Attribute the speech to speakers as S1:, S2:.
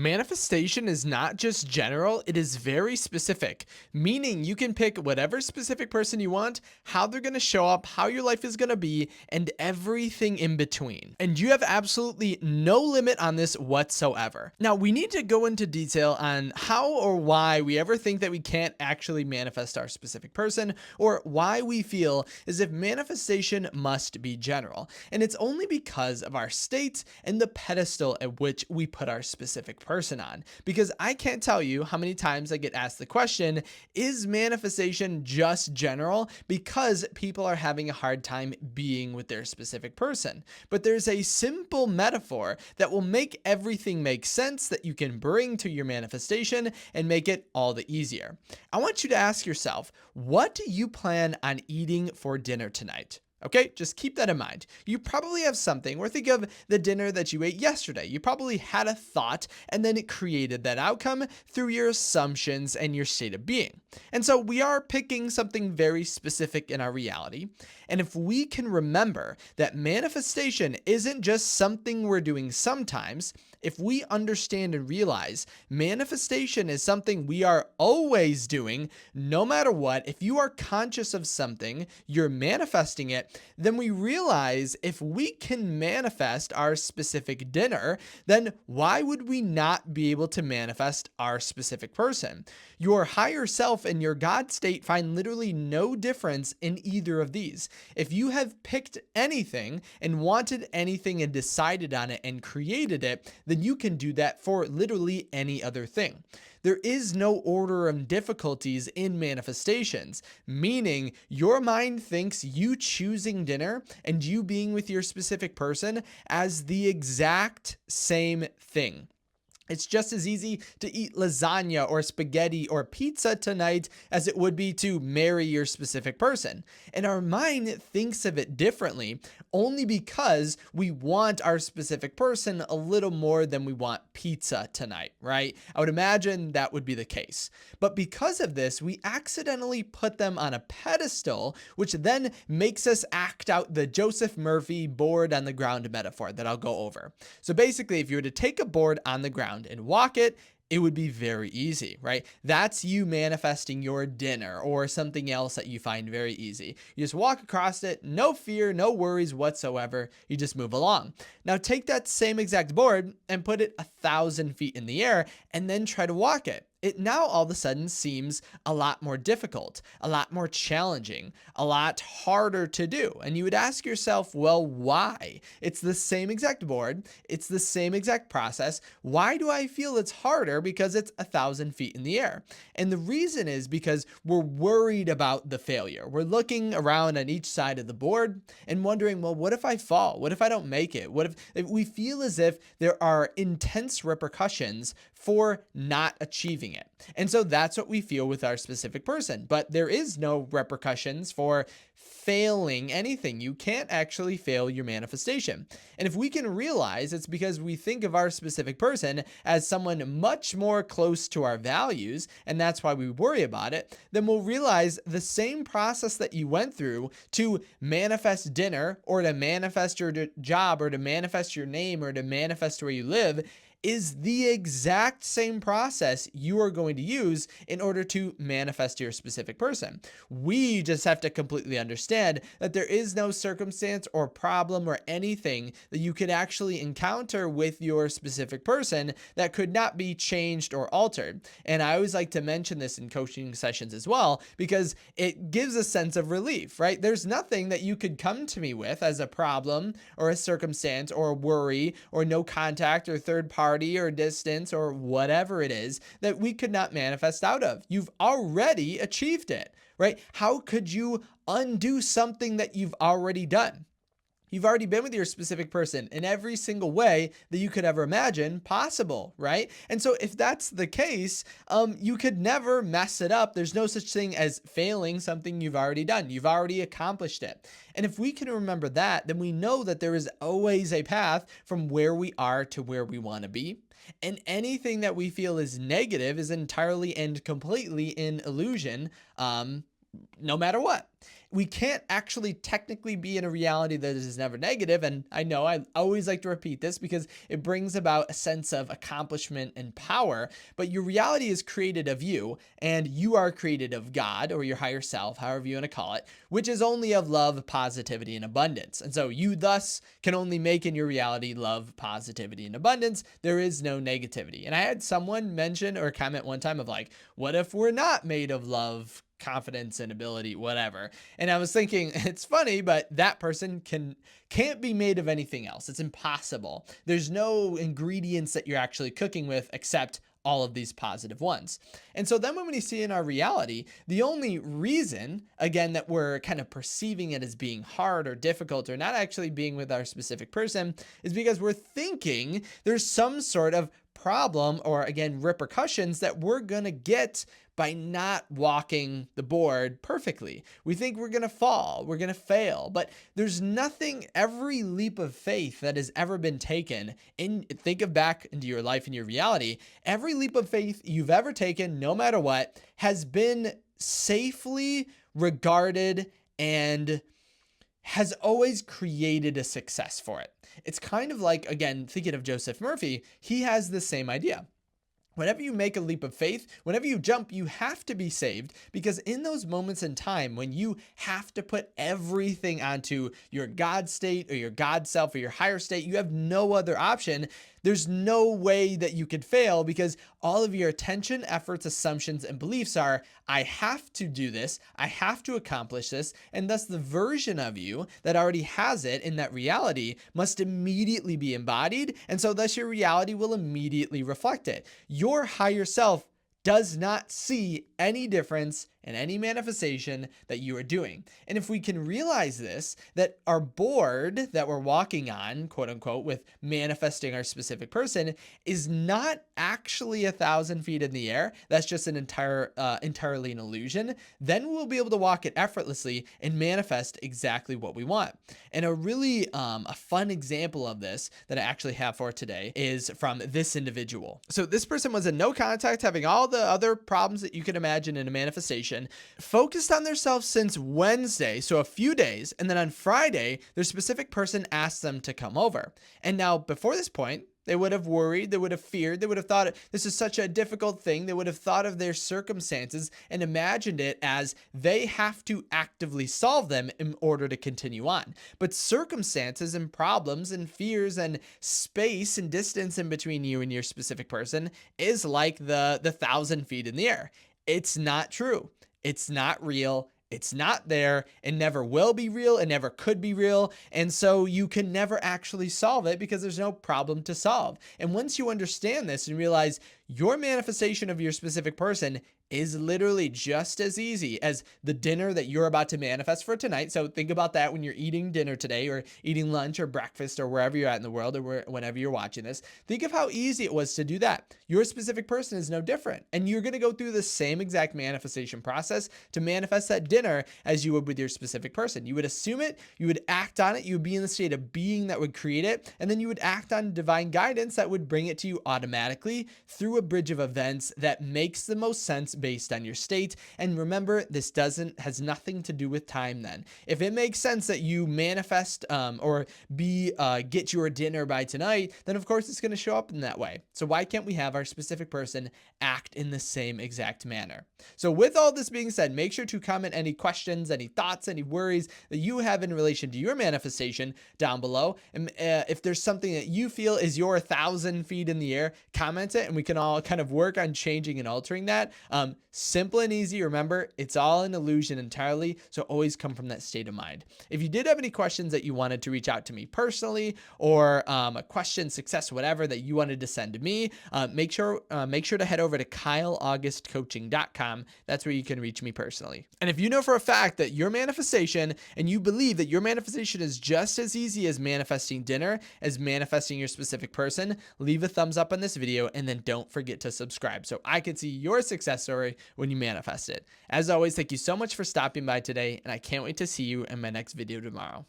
S1: Manifestation is not just general, it is very specific, meaning you can pick whatever specific person you want, how they're going to show up, how your life is going to be, and everything in between. And you have absolutely no limit on this whatsoever. Now, we need to go into detail on how or why we ever think that we can't actually manifest our specific person, or why we feel as if manifestation must be general. And it's only because of our state and the pedestal at which we put our specific person on. Because I can't tell you how many times I get asked the question, is manifestation just general? Because people are having a hard time being with their specific person. But there's a simple metaphor that will make everything make sense that you can bring to your manifestation and make it all the easier. I want you to ask yourself, what do you plan on eating for dinner tonight? Okay, just keep that in mind. You probably have something, or think of the dinner that you ate yesterday. You probably had a thought and then it created that outcome through your assumptions and your state of being. And so we are picking something very specific in our reality. And if we can remember that manifestation isn't just something we're doing sometimes, if we understand and realize manifestation is something we are always doing, no matter what, if you are conscious of something, you're manifesting it, then we realize if we can manifest our specific dinner, then why would we not be able to manifest our specific person? Your higher self and your God state find literally no difference in either of these. If you have picked anything and wanted anything and decided on it and created it, then you can do that for literally any other thing. There is no order of difficulties in manifestations, meaning your mind thinks you choosing dinner and you being with your specific person as the exact same thing. It's just as easy to eat lasagna or spaghetti or pizza tonight as it would be to marry your specific person. And our mind thinks of it differently only because we want our specific person a little more than we want pizza tonight, right? I would imagine that would be the case. But because of this, we accidentally put them on a pedestal, which then makes us act out the Joseph Murphy board on the ground metaphor that I'll go over. So basically, if you were to take a board on the ground and walk it, it would be very easy, right? That's you manifesting your dinner or something else that you find very easy. You just walk across it, no fear, no worries whatsoever. You just move along. Now take that same exact board and put it 1,000 feet in the air and then try to walk it. It now all of a sudden seems a lot more difficult, a lot more challenging, a lot harder to do. And you would ask yourself, well, why? It's the same exact board. It's the same exact process. Why do I feel it's harder? Because it's 1,000 feet in the air. And the reason is because we're worried about the failure. We're looking around on each side of the board and wondering, well, what if I fall? What if I don't make it? What if we feel as if there are intense repercussions for not achieving it? And so that's what we feel with our specific person. But there is no repercussions for failing anything. You can't actually fail your manifestation. And if we can realize it's because we think of our specific person as someone much more close to our values, and that's why we worry about it, then we'll realize the same process that you went through to manifest dinner or to manifest your job or to manifest your name or to manifest where you live is the exact same process you are going to use in order to manifest your specific person. We just have to completely understand that there is no circumstance or problem or anything that you could actually encounter with your specific person that could not be changed or altered. And I always like to mention this in coaching sessions as well, because it gives a sense of relief, right? There's nothing that you could come to me with as a problem or a circumstance or a worry or no contact or third party or distance or whatever it is that we could not manifest out of. You've already achieved it, right? How could you undo something that you've already done? You've already been with your specific person in every single way that you could ever imagine possible, right? And so if that's the case, you could never mess it up. There's no such thing as failing something you've already done. You've already accomplished it. And if we can remember that, then we know that there is always a path from where we are to where we want to be. And anything that we feel is negative is entirely and completely in illusion. no matter what. We can't actually technically be in a reality that is never negative. And I know I always like to repeat this because it brings about a sense of accomplishment and power. But your reality is created of you, and you are created of God or your higher self, however you want to call it, which is only of love, positivity, and abundance. And so you thus can only make in your reality love, positivity, and abundance. There is no negativity. And I had someone mention or comment one time of like, what if we're not made of love, confidence and ability, whatever? And I was thinking, it's funny, but that person can't be made of anything else. It's impossible. There's no ingredients that you're actually cooking with except all of these positive ones. And so then when we see in our reality, the only reason, again, that we're kind of perceiving it as being hard or difficult or not actually being with our specific person is because we're thinking there's some sort of problem or, again, repercussions that we're going to get by not walking the board perfectly. We think we're going to fall, we're going to fail, but there's nothing, every leap of faith that has ever been taken think of back into your life and your reality, every leap of faith you've ever taken, no matter what, has been safely regarded and has always created a success for it. It's kind of like, again, thinking of Joseph Murphy, he has the same idea. Whenever you make a leap of faith, whenever you jump, you have to be saved, because in those moments in time when you have to put everything onto your God state or your God self or your higher state, you have no other option. There's no way that you could fail because all of your attention, efforts, assumptions, and beliefs are, I have to do this, I have to accomplish this, and thus the version of you that already has it in that reality must immediately be embodied, and so thus your reality will immediately reflect it. Your higher self does not see any difference in any manifestation that you are doing. And if we can realize this, that our board that we're walking on, quote unquote, with manifesting our specific person is not actually 1,000 feet in the air, that's just an entirely an illusion, then we'll be able to walk it effortlessly and manifest exactly what we want. And a really a fun example of this that I actually have for today is from this individual. So this person was in no contact, having all the other problems that you can imagine in a manifestation, focused on themselves since Wednesday, so a few days, and then on Friday, their specific person asked them to come over. And now, before this point, they would have worried, they would have feared, they would have thought this is such a difficult thing. They would have thought of their circumstances and imagined it as they have to actively solve them in order to continue on. But circumstances and problems and fears and space and distance in between you and your specific person is like the 1,000 feet in the air. It's not true. It's not real. It's not there. It never will be real. It never could be real. And so you can never actually solve it because there's no problem to solve. And once you understand this and realize your manifestation of your specific person is literally just as easy as the dinner that you're about to manifest for tonight. So think about that when you're eating dinner today or eating lunch or breakfast or wherever you're at in the world or whenever you're watching this. Think of how easy it was to do that. Your specific person is no different. And you're going to go through the same exact manifestation process to manifest that dinner as you would with your specific person. You would assume it, you would act on it, you would be in the state of being that would create it, and then you would act on divine guidance that would bring it to you automatically through a bridge of events that makes the most sense based on your state. And remember, this has nothing to do with time then. If it makes sense that you manifest or get your dinner by tonight, then of course it's going to show up in that way. So why can't we have our specific person act in the same exact manner? So with all this being said, make sure to comment any questions, any thoughts, any worries that you have in relation to your manifestation down below. And if there's something that you feel is your 1,000 feet in the air, comment it and we can all kind of work on changing and altering that. Simple and easy. Remember, it's all an illusion entirely. So always come from that state of mind. If you did have any questions that you wanted to reach out to me personally or a question, success, whatever that you wanted to send to me, make sure to head over to kyleaugustcoaching.com. That's where you can reach me personally. And if you know for a fact that your manifestation and you believe that your manifestation is just as easy as manifesting dinner, as manifesting your specific person, leave a thumbs up on this video and then don't forget to subscribe so I can see your success story when you manifest it. As always, thank you so much for stopping by today, and I can't wait to see you in my next video tomorrow.